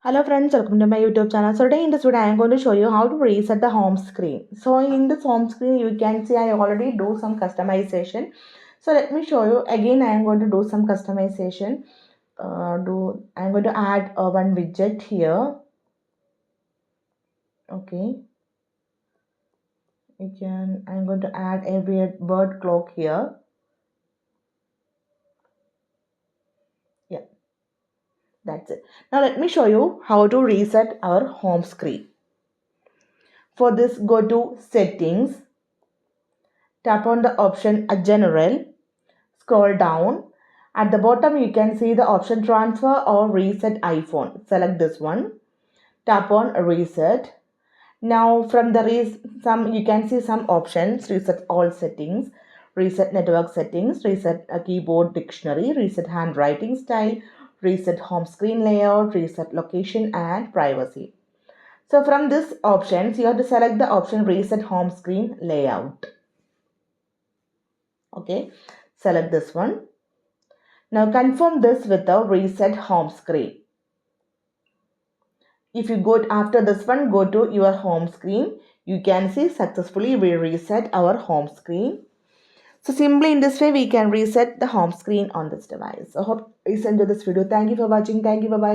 Hello friends, welcome to my YouTube channel. So today in this video I am going to show you how to reset the home screen. So in this home screen you can see I already do some customization. So let me show you again. I am going to do some customization. I am going to add one widget here. Okay, I am going to add a word clock here. Yeah, that's it. Now let me show you how to reset our home screen. For this, go to settings, tap on the option general. Scroll down. At the bottom, you can see the option transfer or reset iPhone. Select this one. Tap on reset. Now from the you can see some options: reset all settings, reset network settings, reset a keyboard dictionary, reset handwriting style, reset home screen layout, reset location and privacy. So from this options, you have to select the option reset home screen layout. Okay, select this one. Now confirm this with the reset home screen. If you go after this one, go to your home screen. You can see successfully we reset our home screen. So simply in this way we can reset the home screen on this device. I hope you enjoyed this video. Thank you for watching. Thank you. Bye bye.